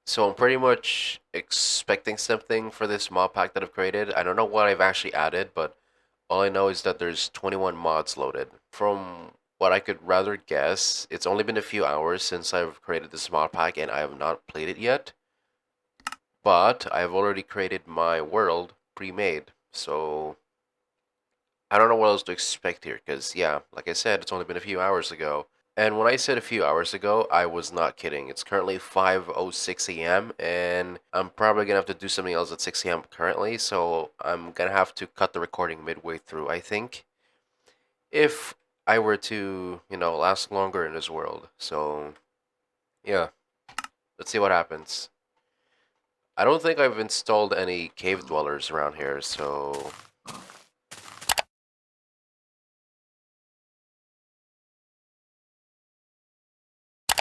So I'm pretty much expecting something for this mod pack that I've created. I don't know what I've actually added, but all I know is that there's 21 mods loaded. From what I could rather guess, it's only been a few hours since I've created this mod pack and I have not played it yet. But I've already created my world pre-made. So I don't know what else to expect here because, yeah, like I said, it's only been a few hours ago. And when I said a few hours ago, I was not kidding. It's currently 5:06 a.m. and I'm probably gonna have to do something else at 6 a.m. currently, so I'm gonna have to cut the recording midway through, I think, if I were to, last longer in this world. So, yeah, let's see what happens. I don't think I've installed any cave dwellers around here, so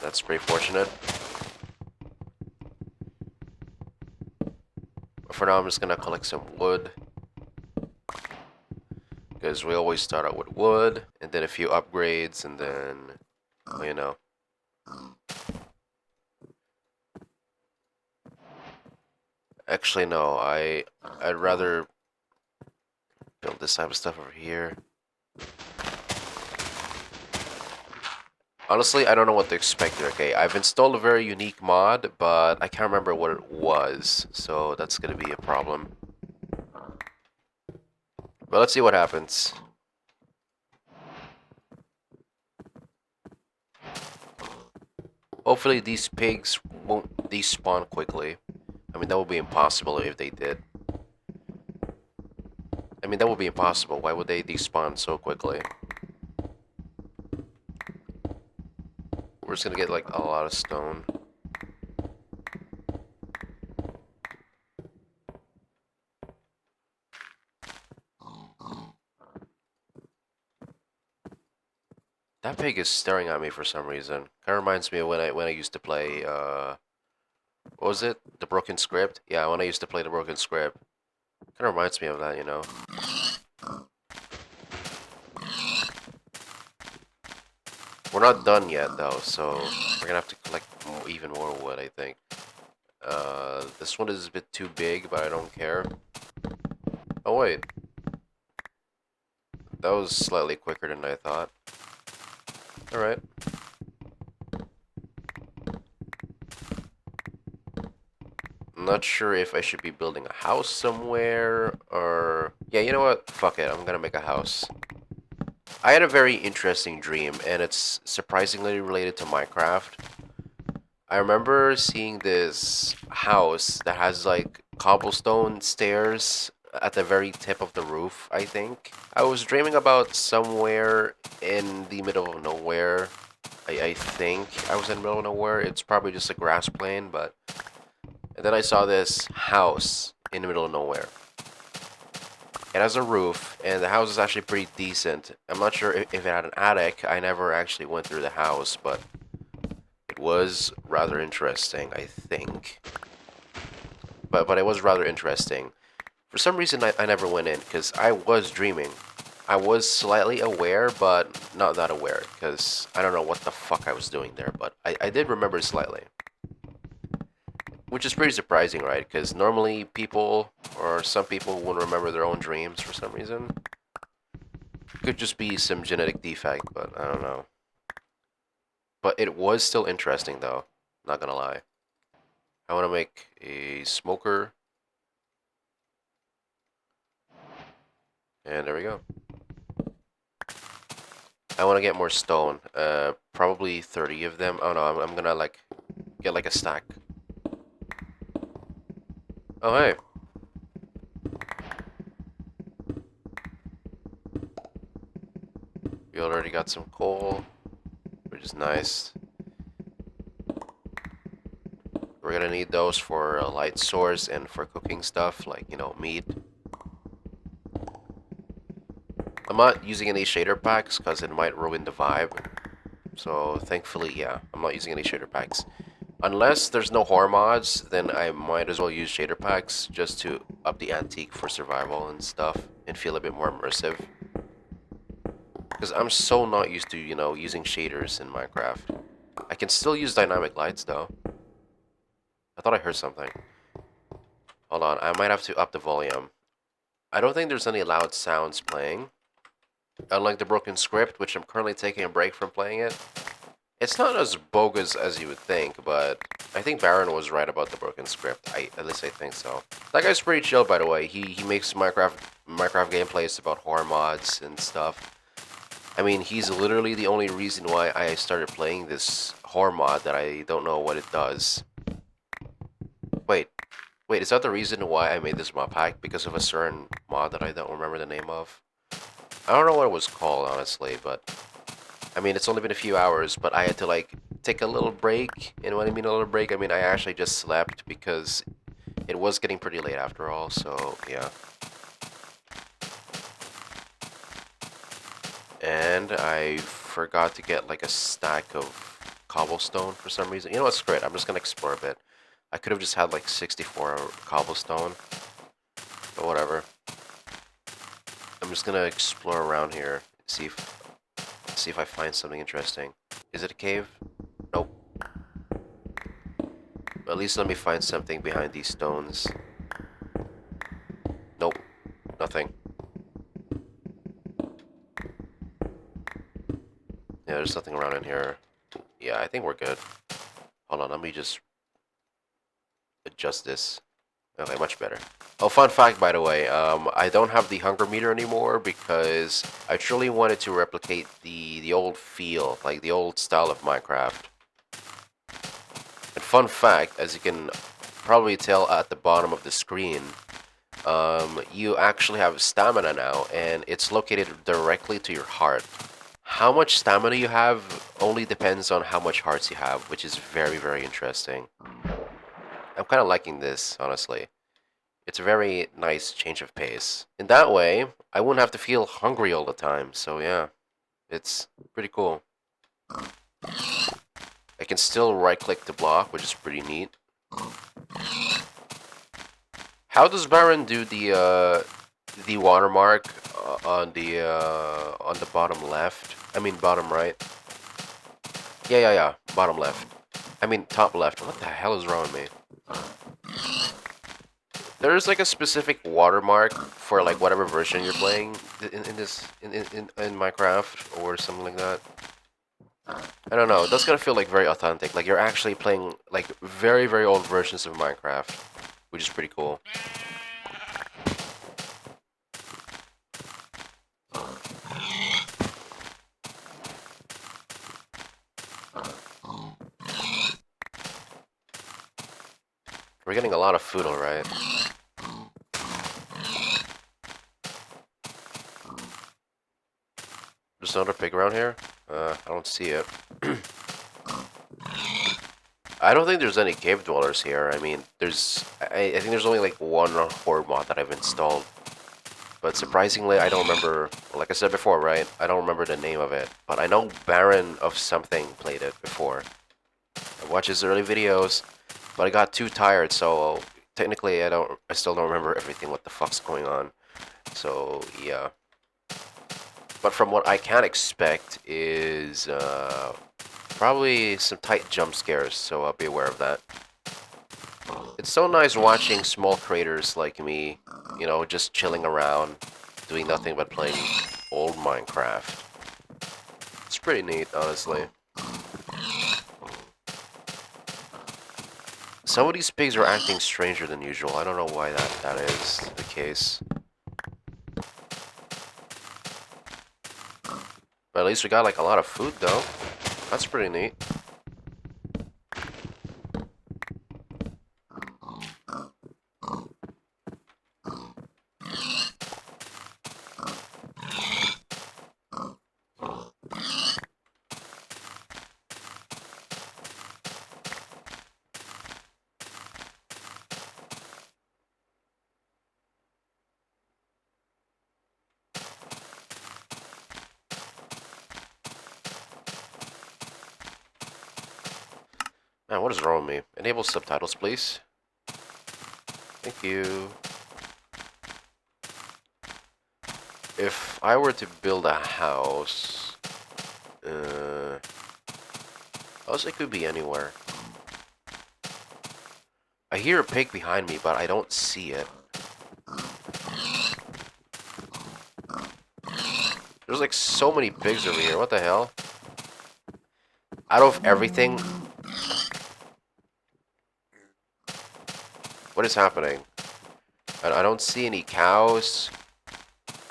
that's pretty fortunate. But for now, I'm just gonna collect some wood because we always start out with wood and then a few upgrades and then, well, actually no, I'd rather build this type of stuff over here. Honestly, I don't know what to expect here. Okay, I've installed a very unique mod, but I can't remember what it was, so that's gonna be a problem. But let's see what happens. Hopefully these pigs won't despawn quickly. I mean, that would be impossible if they did. I mean, that would be impossible. Why would they despawn so quickly? We're just gonna get, like, a lot of stone. That pig is staring at me for some reason. Kind of reminds me of when I used to play, what was it? The Broken Script? Yeah, when I used to play the Broken Script. Kind of reminds me of that. We're not done yet, though, so we're gonna have to collect even more wood, I think. This one is a bit too big, but I don't care. Oh, wait. That was slightly quicker than I thought. Alright. I'm not sure if I should be building a house somewhere, or... Yeah, you know what? Fuck it, I'm gonna make a house. I had a very interesting dream, and it's surprisingly related to Minecraft. I remember seeing this house that has like cobblestone stairs at the very tip of the roof, I think. I was dreaming about somewhere in the middle of nowhere. I think I was in the middle of nowhere. It's probably just a grass plain, but... And then I saw this house in the middle of nowhere. It has a roof, and the house is actually pretty decent. I'm not sure if it had an attic. I never actually went through the house, but it was rather interesting, I think. But it was rather interesting. For some reason, I never went in, because I was dreaming. I was slightly aware, but not that aware, because I don't know what the fuck I was doing there, but I did remember slightly. Which is pretty surprising, right? Because normally people, or some people, won't remember their own dreams for some reason. Could just be some genetic defect, but I don't know. But it was still interesting, though. Not gonna lie. I want to make a smoker. And there we go. I want to get more stone. Probably 30 of them. Oh no, I'm gonna like get like a stack. Oh hey. We already got some coal, which is nice. We're gonna need those for a light source and for cooking stuff like, meat. I'm not using any shader packs because it might ruin the vibe. So thankfully, yeah, I'm not using any shader packs. Unless there's no horror mods, then I might as well use shader packs just to up the ante for survival and stuff and feel a bit more immersive. Because I'm so not used to, using shaders in Minecraft. I can still use dynamic lights though. thought I heard something. Hold on, I might have to up the volume. I don't think there's any loud sounds playing. Unlike the broken script, which I'm currently taking a break from playing it. It's not as bogus as you would think, but I think Baron was right about the broken script. At least I think so. That guy's pretty chill, by the way. He makes Minecraft gameplays about horror mods and stuff. I mean, he's literally the only reason why I started playing this horror mod that I don't know what it does. Wait, is that the reason why I made this mod pack? Because of a certain mod that I don't remember the name of? I don't know what it was called, honestly, but I mean, it's only been a few hours, but I had to, like, take a little break. And when I mean a little break, I mean I actually just slept because it was getting pretty late after all, so yeah. And I forgot to get, like, a stack of cobblestone for some reason. You know what, screw it, I'm just gonna explore a bit. I could have just had, like, 64 cobblestone, but whatever. I'm just gonna explore around here, see if I find something interesting. Is it a cave? Nope. At least let me find something behind these stones. Nope. Nothing. Yeah, there's nothing around in here. Yeah, I think we're good. Hold on, let me just adjust this. Okay, much better. Oh, fun fact, by the way, I don't have the hunger meter anymore because I truly wanted to replicate the old feel, like the old style of Minecraft. And fun fact, as you can probably tell at the bottom of the screen, you actually have stamina now, and it's located directly to your heart. How much stamina you have only depends on how much hearts you have, which is very, very interesting. I'm kind of liking this, honestly. It's a very nice change of pace. In that way, I wouldn't have to feel hungry all the time, so yeah, it's pretty cool. I can still right-click the block, which is pretty neat. How does Baron do the watermark on the bottom left? I mean bottom right. Yeah. Bottom left. I mean top left. What the hell is wrong with me? There's like a specific watermark for like whatever version you're playing in Minecraft or something like that. I don't know. It does kind of feel like very authentic. Like you're actually playing like very, very old versions of Minecraft, which is pretty cool. We're getting a lot of food, alright. There's another pig around here? I don't see it. I don't think there's any cave dwellers here. I mean, I think there's only like one horde mod that I've installed. But surprisingly, I don't remember, like I said before, right? I don't remember the name of it. But I know Baron of something played it before. I watched his early videos, but I got too tired, so technically I still don't remember everything, what the fuck's going on. So, yeah. But from what I can expect is probably some tight jump scares, so I'll be aware of that. It's so nice watching small creators like me, you know, just chilling around, doing nothing but playing old Minecraft. It's pretty neat, honestly. Some of these pigs are acting stranger than usual. I don't know why that is the case. But at least we got like a lot of food though. That's pretty neat. Man, what is wrong with me? Enable subtitles, please. Thank you. If I were to build a house, house it could be anywhere. I hear a pig behind me, but I don't see it. There's like so many pigs over here. What the hell? Out of everything, what is happening? I don't see any cows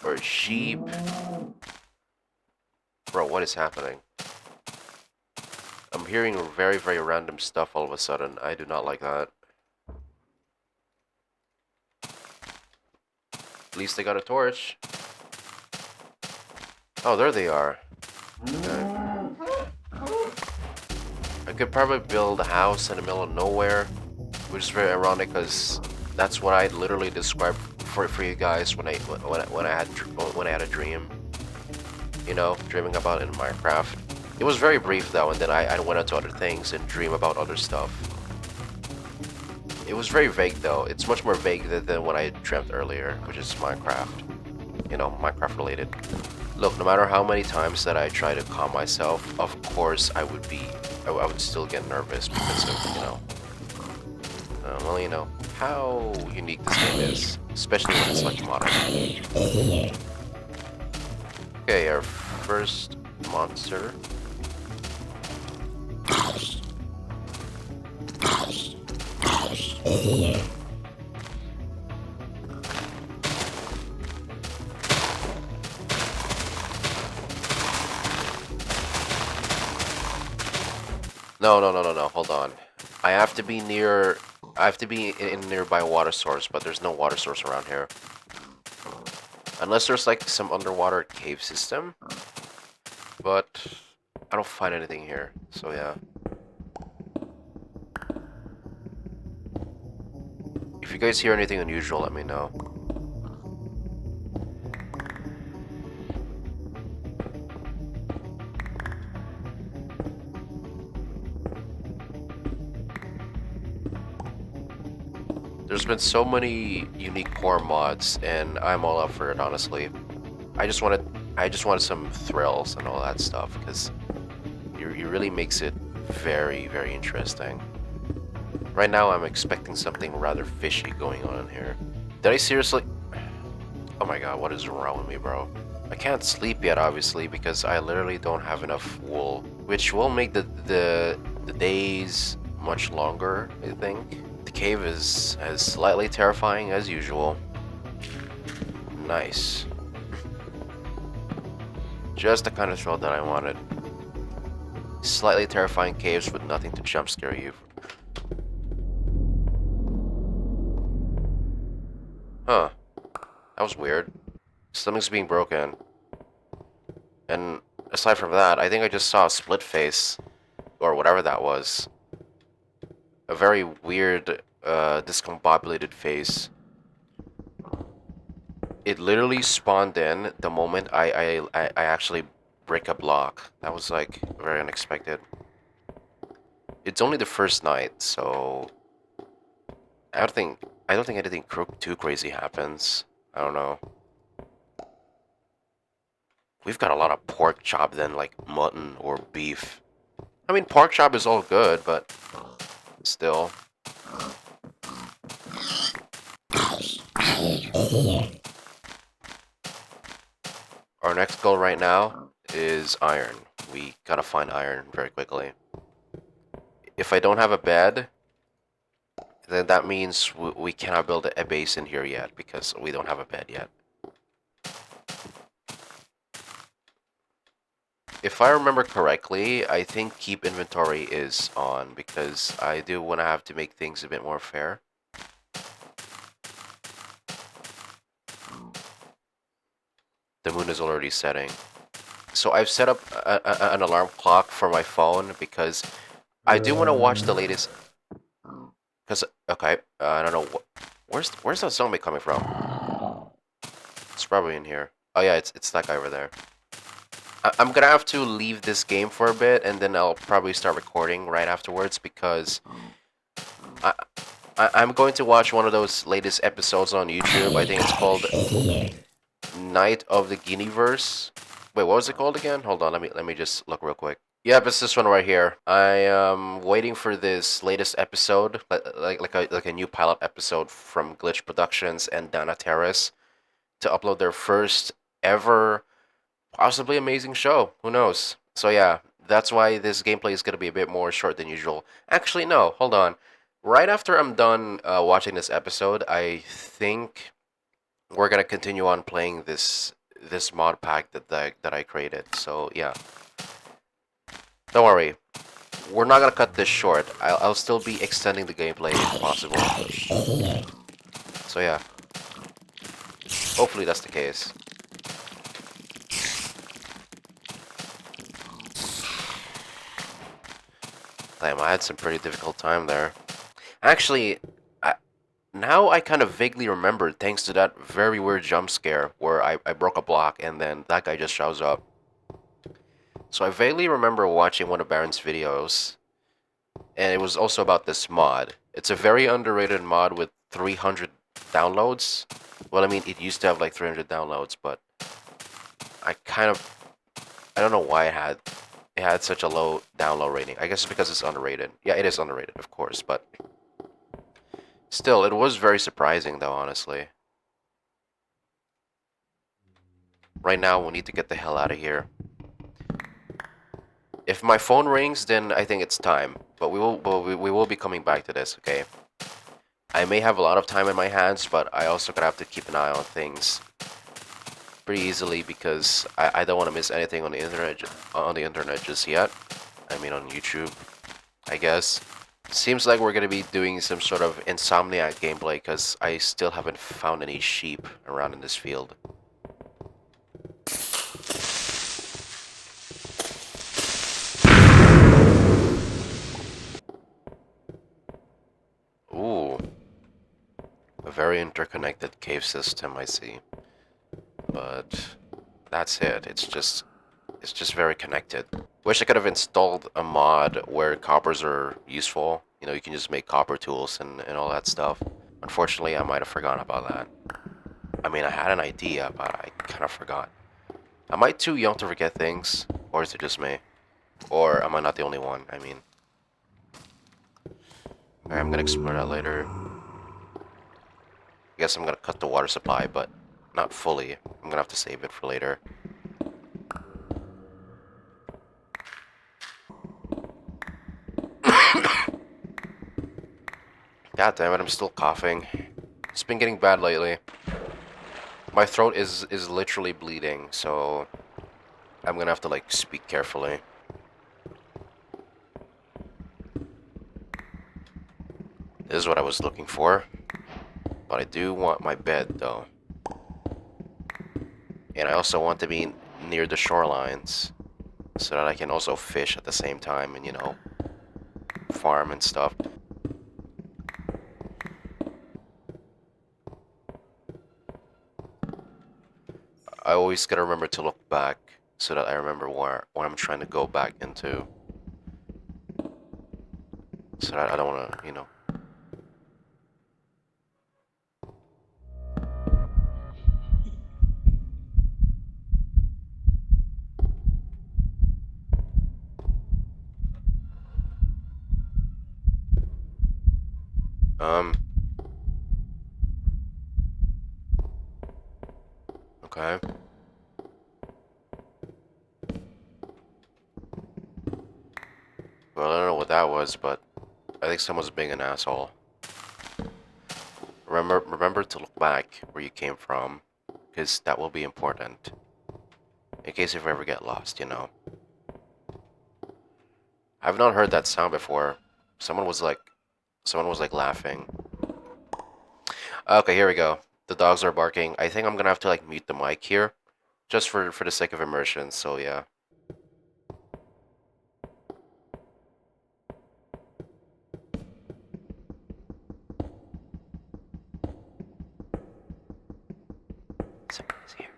or sheep. Bro, what is happening? I'm hearing very, very random stuff all of a sudden. I do not like that. At least I got a torch. Oh, there they are. Okay. I could probably build a house in the middle of nowhere, which is very ironic because that's what I literally described for you guys when I had a dream. You know, dreaming about it in Minecraft. It was very brief though, and then I went into other things and dream about other stuff. It was very vague though. It's much more vague than what I dreamt earlier, which is Minecraft. You know, Minecraft related. Look, no matter how many times that I try to calm myself, of course I would still get nervous because of, you know, well, you know, how unique this game is, especially when it's like modern. Okay, our first monster. No, no, no, no, no, hold on. I have to be near... I have to be in nearby water source, but there's no water source around here. Unless there's like some underwater cave system. But I don't find anything here, so yeah. If you guys hear anything unusual, let me know. There's been so many unique core mods, and I'm all up for it, honestly. I just wanted some thrills and all that stuff, because it really makes it very, very interesting. Right now, I'm expecting something rather fishy going on in here. Did I seriously... Oh my god, what is wrong with me, bro? I can't sleep yet, obviously, because I literally don't have enough wool, which will make the days much longer, I think. The cave is as slightly terrifying as usual. Nice. Just the kind of thrill that I wanted. Slightly terrifying caves with nothing to jump scare you. Huh. That was weird. Something's being broken. And aside from that, I think I just saw a split face. Or whatever that was. A very weird, discombobulated face. It literally spawned in the moment I actually break a block. That was like very unexpected. It's only the first night, so I don't think anything too crazy happens. I don't know. We've got a lot of pork chop than like mutton or beef. I mean, pork chop is all good, but still. Our next goal right now is iron. We gotta find iron very quickly. If I don't have a bed, then that means we cannot build a base in here yet because we don't have a bed yet. If I remember correctly, I think keep inventory is on because I do want to have to make things a bit more fair. The moon is already setting. So I've set up an alarm clock for my phone because I do want to watch the latest. Because okay, I don't know where's that zombie coming from. It's probably in here. Oh yeah, it's that guy over there. I'm gonna have to leave this game for a bit, and then I'll probably start recording right afterwards because I, I'm going to watch one of those latest episodes on YouTube. I think it's called Night of the Guineaverse. Wait, what was it called again? Hold on, let me just look real quick. Yep, it's this one right here. I am waiting for this latest episode, like a new pilot episode from Glitch Productions and Dana Terrace to upload their first ever, possibly amazing show. Who knows? So yeah, that's why this gameplay is gonna be a bit more short than usual. Actually, no, hold on. Right after I'm done watching this episode, I think we're gonna continue on playing this mod pack that I created. So yeah, don't worry. We're not gonna cut this short. I'll still be extending the gameplay if possible. So yeah, hopefully that's the case. Damn, I had some pretty difficult time there. Actually, I, now I kind of vaguely remember thanks to that very weird jump scare where I broke a block and then that guy just shows up. So I vaguely remember watching one of Baron's videos, and it was also about this mod. It's a very underrated mod with 300 downloads. Well, I mean, it used to have like 300 downloads, but I kind of I don't know why it had such a low download rating. I guess it's because it's underrated. Yeah, it is underrated, of course, but still, it was very surprising though, honestly. Right now, we need to get the hell out of here. If my phone rings, then I think it's time. But we will be coming back to this, okay? I may have a lot of time in my hands, but I also gotta have to keep an eye on things pretty easily because I don't want to miss anything on the internet just yet. I mean on YouTube, I guess. Seems like we're gonna be doing some sort of Insomniac gameplay because I still haven't found any sheep around in this field. Ooh, a very interconnected cave system, I see. But that's it. It's just very connected. Wish I could have installed a mod where coppers are useful. You know, you can just make copper tools and all that stuff. Unfortunately, I might have forgotten about that. I mean, I had an idea, but I kind of forgot. Am I too young to forget things? Or is it just me? Or am I not the only one? I mean, alright, I'm gonna explore that later. I guess I'm gonna cut the water supply, but not fully. I'm gonna have to save it for later. God damn it, I'm still coughing. It's been getting bad lately. My throat is literally bleeding, so I'm gonna have to like speak carefully. This is what I was looking for. But I do want my bed though. And I also want to be near the shorelines so that I can also fish at the same time and, farm and stuff. I always gotta remember to look back so that I remember where I'm trying to go back into. So that I don't wanna, um, okay. Well, I don't know what that was, but I think someone's being an asshole. Remember to look back where you came from, because that will be important. In case if you ever get lost. I've not heard that sound before. Someone was like, someone was like laughing. Okay, here we go. The dogs are barking. I think I'm gonna have to like mute the mic here, just for the sake of immersion. So yeah. Someone's here.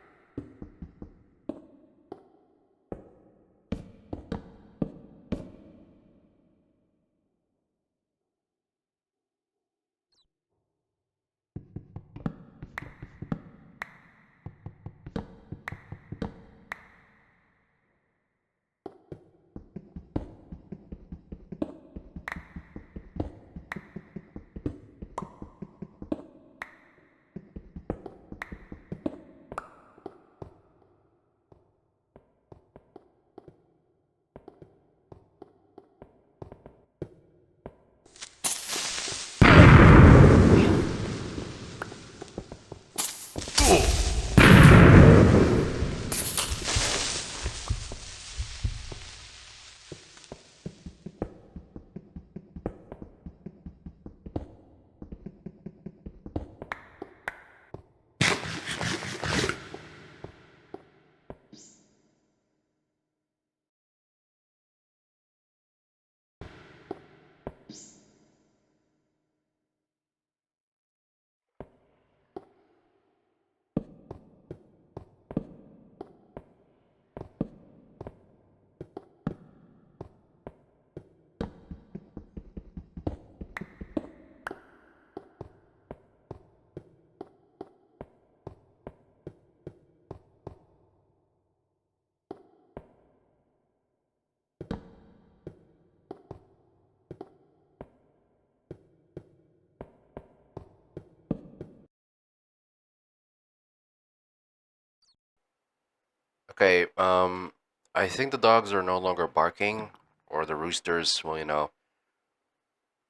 Okay, I think the dogs are no longer barking, or the roosters, well,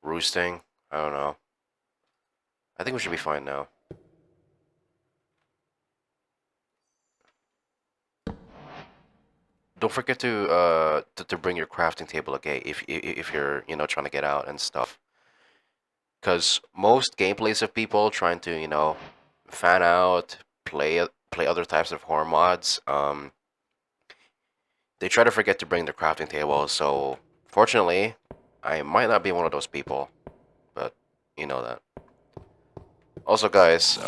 roosting. I don't know. I think we should be fine now. Don't forget to bring your crafting table, okay? If you're trying to get out and stuff, because most gameplays of people trying to fan out, play other types of horror mods, they try to forget to bring their crafting table. So fortunately, I might not be one of those people, but you know that. Also, guys,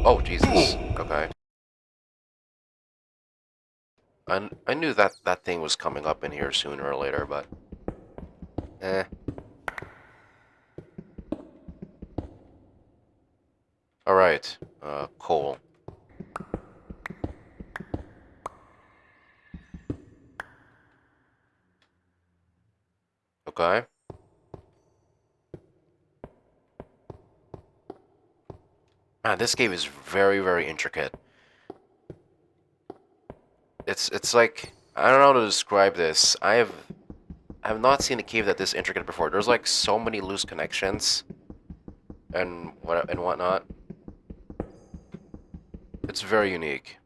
oh Jesus, okay. I knew that that thing was coming up in here sooner or later, but eh. All right, coal. Okay. Man, this game is very, very intricate. It's like I don't know how to describe this. I have not seen a cave that this intricate before. There's like so many loose connections and whatnot. It's very unique.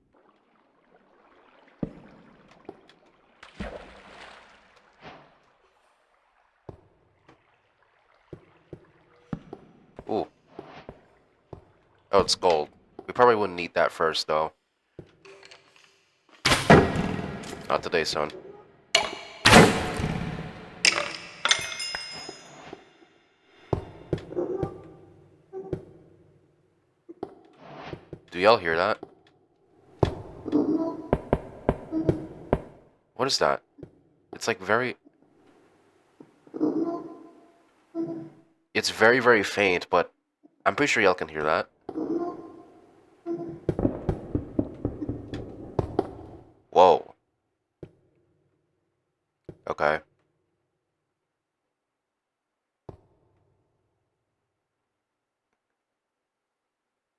Ooh, oh, it's gold. We probably wouldn't need that first though. Not today, son. Do y'all hear that? What is that? It's like very. It's very, very faint, but I'm pretty sure y'all can hear that. Whoa. Okay.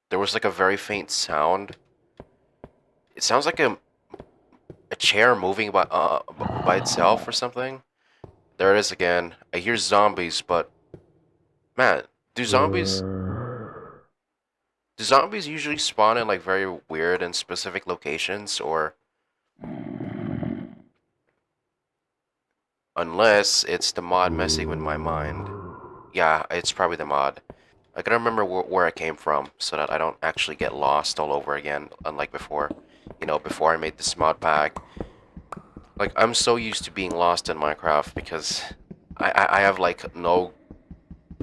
There was like a very faint sound. It sounds like a chair moving by itself or something. There it is again. I hear zombies, but man, do zombies usually spawn in like very weird and specific locations, or unless it's the mod messing with my mind? Yeah, it's probably the mod. I gotta remember where I came from so that I don't actually get lost all over again, unlike before. Before I made this mod pack. Like, I'm so used to being lost in Minecraft because I have like no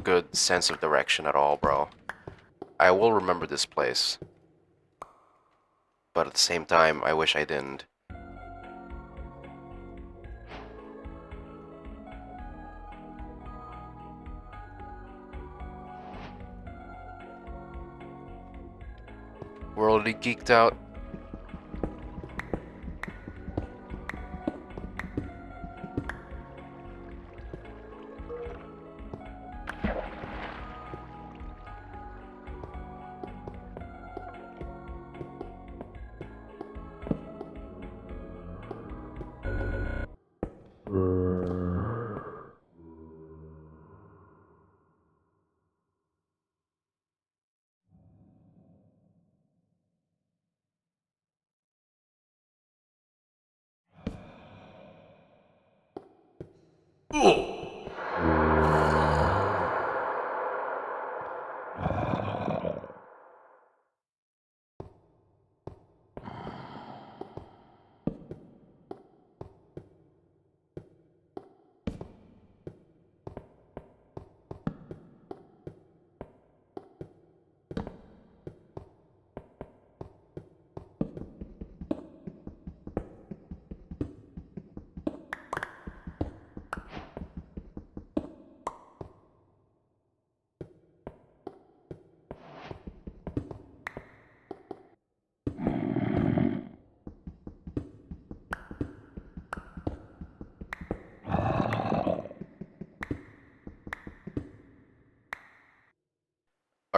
good sense of direction at all, bro. I will remember this place, but at the same time, I wish I didn't. We're already geeked out.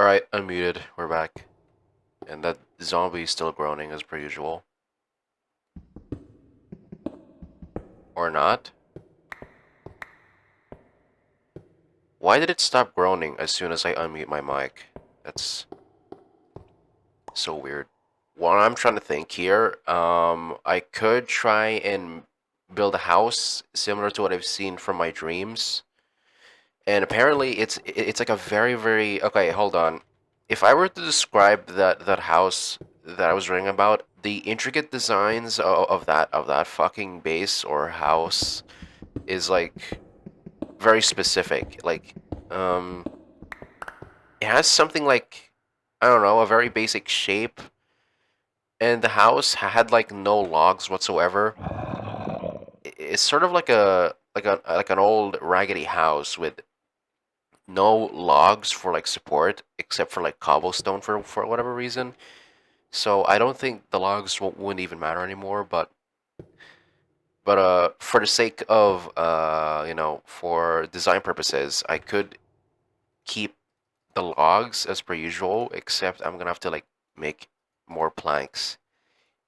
Alright, unmuted. We're back. And that zombie is still groaning as per usual. Or not. Why did it stop groaning as soon as I unmute my mic? That's so weird. What I'm trying to think here, I could try and build a house similar to what I've seen from my dreams. And apparently it's like a very okay, hold on. If I were to describe that house that I was reading about, the intricate designs of that fucking base or house is like very specific. Like um it has something like, I don't know, a very basic shape, and the house had like no logs whatsoever. It's sort of like an old raggedy house with no logs for like support except for like cobblestone for whatever reason. So I don't think the logs wouldn't even matter anymore. But for the sake of for design purposes, I could keep the logs as per usual, except I'm gonna have to like make more planks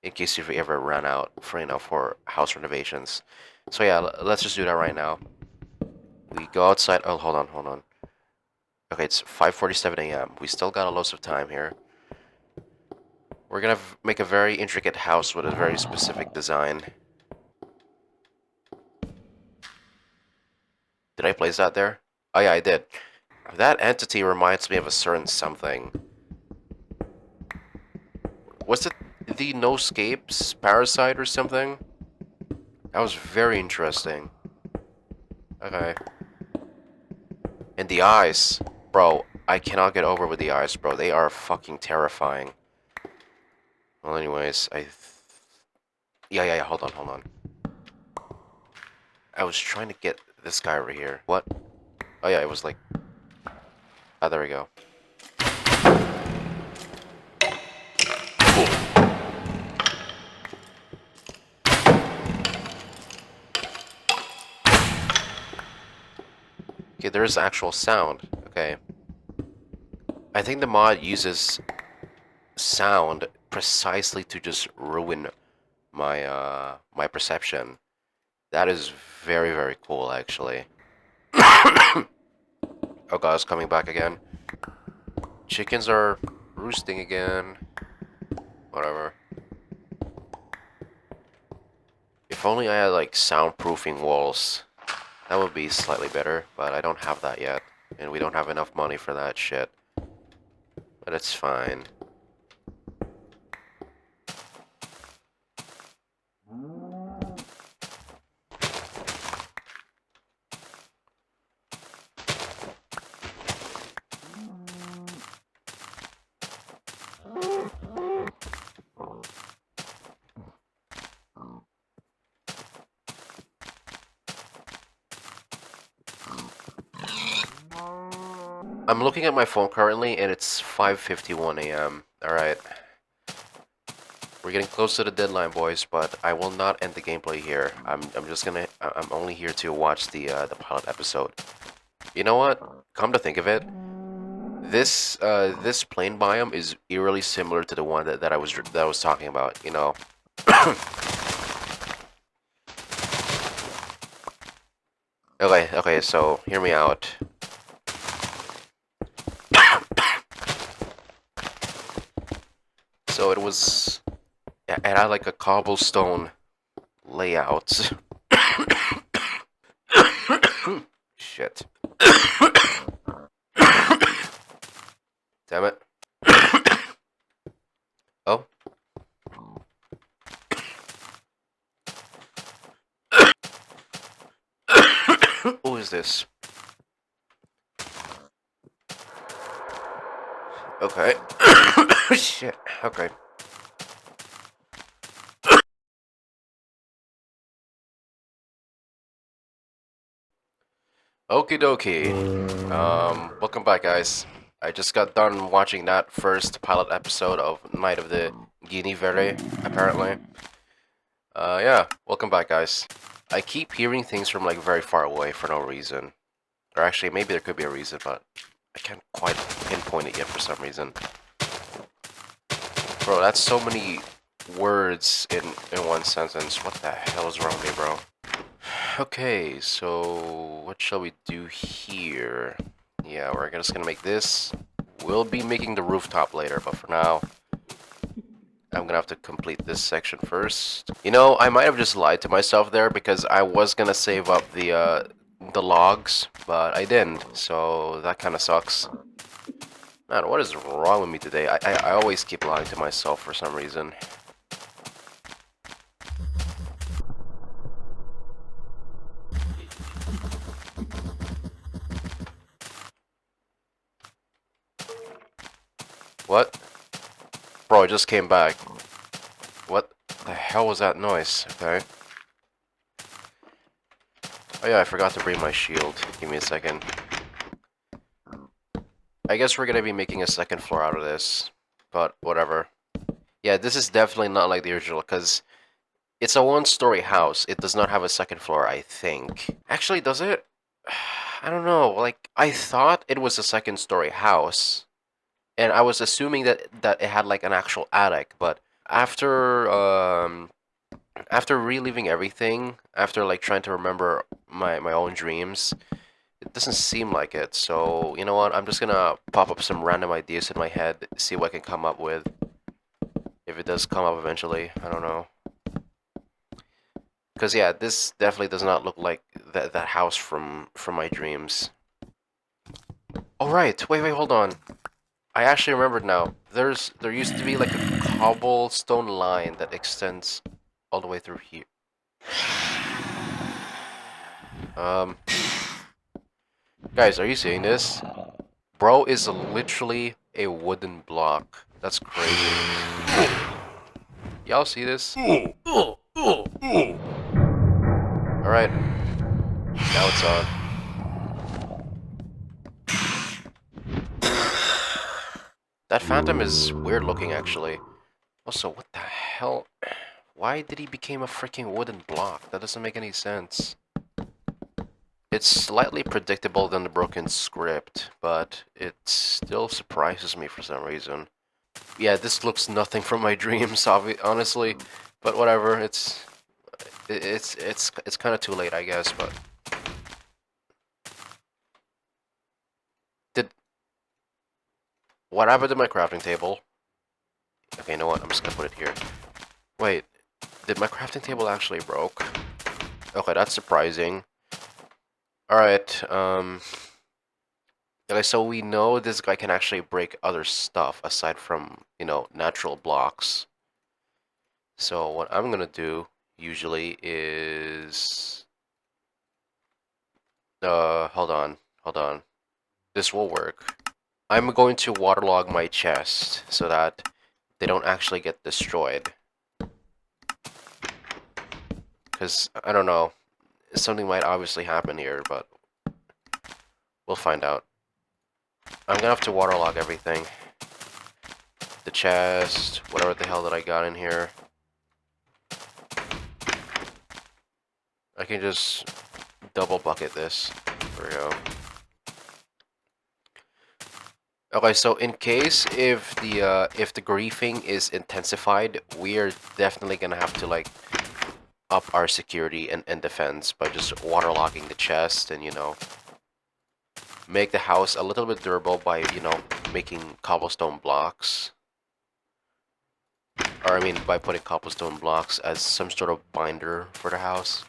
in case if we ever run out for for house renovations. So yeah, let's just do that right now. We go outside. Oh, hold on. Okay, it's 5:47 a.m. We still got a lots of time here. We're gonna make a very intricate house with a very specific design. Did I place that there? Oh yeah, I did. That entity reminds me of a certain something. Was it the No Scapes parasite or something? That was very interesting. Okay. And the eyes. Bro, I cannot get over with the eyes, bro. They are fucking terrifying. Well, anyways, yeah, hold on. I was trying to get this guy over here. What? Oh yeah, it was like... Ah, there we go. Okay, there is actual sound. Okay. I think the mod uses sound precisely to just ruin my perception. That is very cool, actually. Oh god, it's coming back again. Chickens are roosting again. Whatever. If only I had like soundproofing walls. That would be slightly better, but I don't have that yet. And we don't have enough money for that shit. But it's fine. I'm looking at my phone currently, and it's 5:51 a.m. Alright. We're getting close to the deadline, boys, but I will not end the gameplay here. I'm only here to watch the pilot episode. You know what? Come to think of it, this plain biome is eerily similar to the one that I was talking about, you know. Okay, so hear me out. So it had like a cobblestone layout. Shit. Damn it. Oh. Who is this? Okay. Shit. Okay. Okie dokie. Welcome back, guys. I just got done watching that first pilot episode of Night of the Guinea Verde, apparently. Yeah, welcome back, guys. I keep hearing things from, very far away for no reason. Or actually, maybe there could be a reason, but I can't quite pinpoint point it yet for some reason. Bro, that's so many words in one sentence. What the hell is wrong with me, bro? Okay, so what shall we do here? Yeah, we're just gonna make this. We'll be making the rooftop later, but for now, I'm gonna have to complete this section first. You know, I might have just lied to myself there because I was gonna save up the logs, but I didn't, so that kind of sucks. Man, what is wrong with me today? I always keep lying to myself for some reason. What? Bro, I just came back. What the hell was that noise? Okay. Oh yeah, I forgot to bring my shield. Give me a second. I guess we're gonna be making a second floor out of this, but whatever. Yeah, this is definitely not like the original, because it's a one-story house. It does not have a second floor, I think. Actually, does it? I don't know. Like, I thought it was a second-story house, and I was assuming that it had like an actual attic. But after after reliving everything, after like trying to remember my own dreams, it doesn't seem like it. So you know what? I'm just gonna pop up some random ideas in my head, see what I can come up with. If it does come up eventually, I don't know. Because yeah, this definitely does not look like that house from my dreams. Oh right, wait, hold on. I actually remembered now. There used to be like a cobblestone line that extends all the way through here. Um, guys, are you seeing this? Bro is literally a wooden block. That's crazy. Y'all see this? All right, now it's on. That phantom is weird looking, actually. Also, what the hell? Why did he become a freaking wooden block? That doesn't make any sense. It's slightly predictable than the broken script, but it still surprises me for some reason. Yeah, this looks nothing from my dreams, honestly, but whatever. It's kind of too late, I guess. But did what happened to my crafting table? Okay, you know what? I'm just gonna put it here. Wait, did my crafting table actually broke? Okay, that's surprising. All right. Okay, so we know this guy can actually break other stuff aside from, you know, natural blocks. So what I'm gonna do usually is hold on. This will work. I'm going to waterlog my chest so that they don't actually get destroyed. Because I don't know, something might obviously happen here, but we'll find out. I'm gonna have to waterlog everything. The chest, whatever the hell that I got in here. I can just double bucket this. There we go. Okay, so in case if the griefing is intensified, we are definitely gonna have to like up our security and defense by just waterlogging the chest and, you know, make the house a little bit durable by, you know, making cobblestone blocks. Or I mean by putting cobblestone blocks as some sort of binder for the house.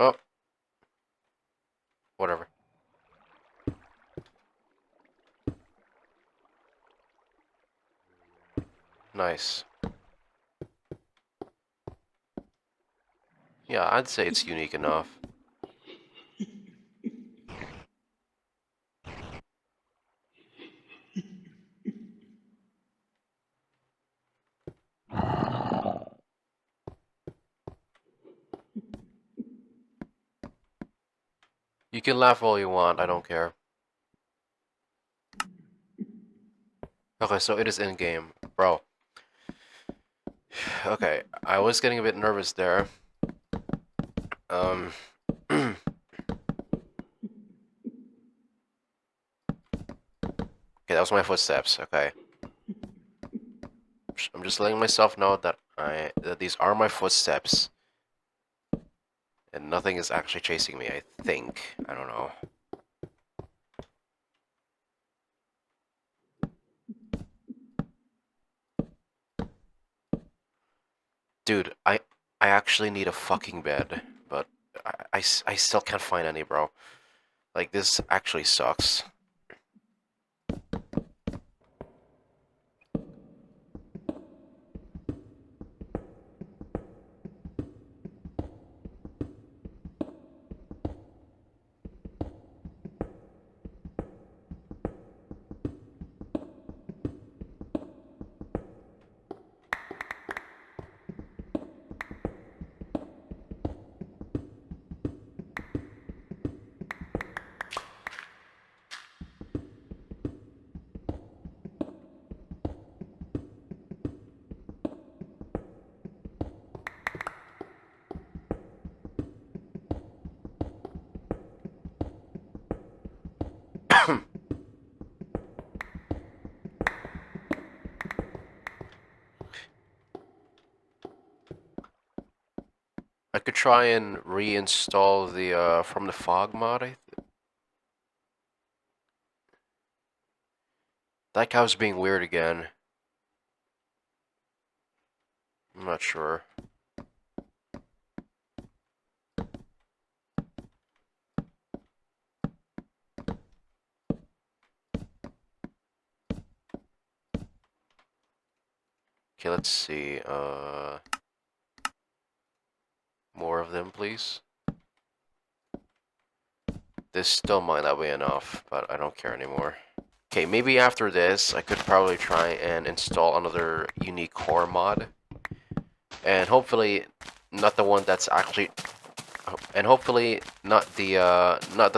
Oh, whatever. Nice. Yeah, I'd say it's unique enough. You can laugh all you want, I don't care. Okay, so it is in-game. Bro. Okay, I was getting a bit nervous there. Okay, that was my footsteps, okay. I'm just letting myself know that that these are my footsteps. And nothing is actually chasing me, I think. I don't know. Dude, I actually need a fucking bed, but I still can't find any, bro. Like, this actually sucks. I could try and reinstall the, from the fog mod, That cow's being weird again. I'm not sure. Okay, let's see, more of them, please. This still might not be enough, but I don't care anymore. Okay, maybe after this, I could probably try and install another unique core mod. And hopefully, not the one that's actually... And hopefully, not the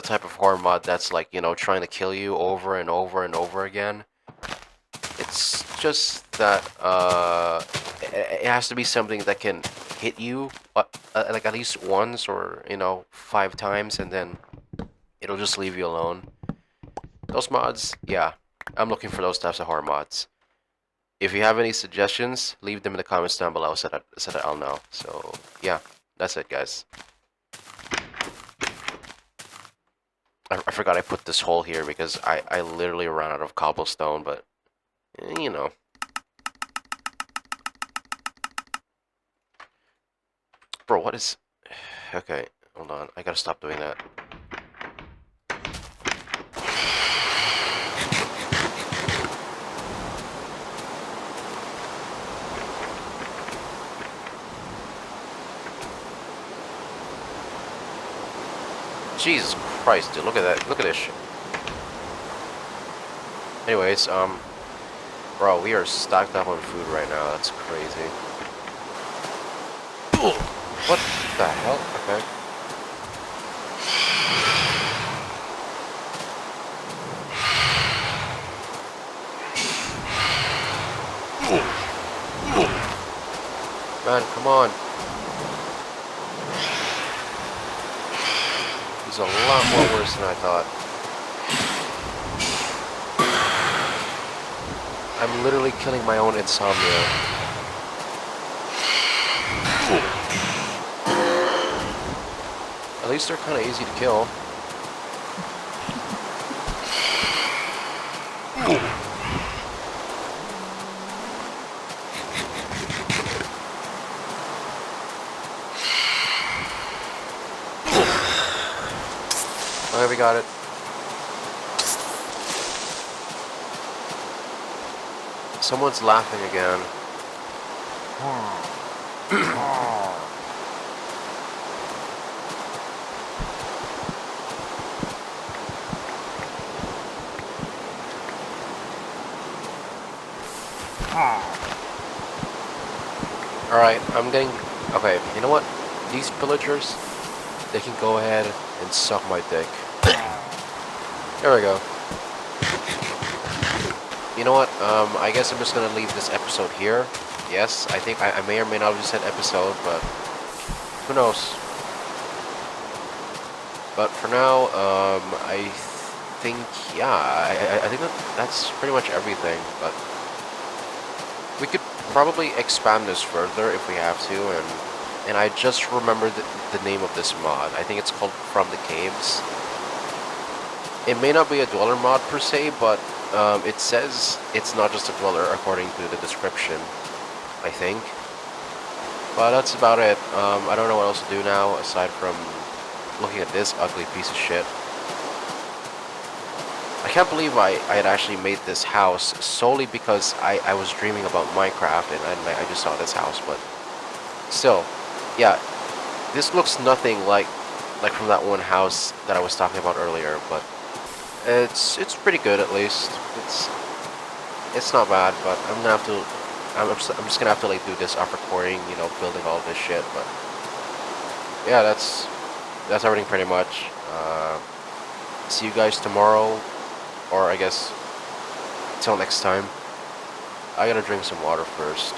type of horror mod that's like, you know, trying to kill you over and over and over again. It's just that, it has to be something that can hit you, like at least once or, you know, 5 times, and then it'll just leave you alone. Those mods, yeah, I'm looking for those types of horror mods. If you have any suggestions, leave them in the comments down below so that I'll know. So, yeah, that's it, guys. I forgot I put this hole here because I literally ran out of cobblestone, but, you know. Bro, what is... Okay, hold on. I gotta stop doing that. Jesus Christ, dude, look at that. Look at this shit. Anyways, bro, we are stocked up on food right now. That's crazy. What the hell? Okay. Man, come on. He's a lot more worse than I thought. I'm literally killing my own insomnia. At least they're kind of easy to kill. Okay, we got it. Someone's laughing again. Alright, I'm getting... Okay, you know what? These villagers, they can go ahead and suck my dick. There we go. You know what? I guess I'm just gonna leave this episode here. Yes, I think I may or may not have just said episode, but who knows? But for now, I think, yeah, I think that's pretty much everything. But we could probably expand this further if we have to, and I just remembered the name of this mod. I think it's called From the Caves. It may not be a dweller mod per se, but it says it's not just a dweller according to the description, I think. But that's about it. I don't know what else to do now aside from looking at this ugly piece of shit. I can't believe I had actually made this house solely because I was dreaming about Minecraft and I just saw this house, but still, yeah, this looks nothing like from that one house that I was talking about earlier, but it's pretty good at least. It's not bad, but I'm just gonna have to like do this off recording, you know, building all this shit, but yeah, that's everything pretty much. See you guys tomorrow, or I guess till next time. I gotta drink some water first.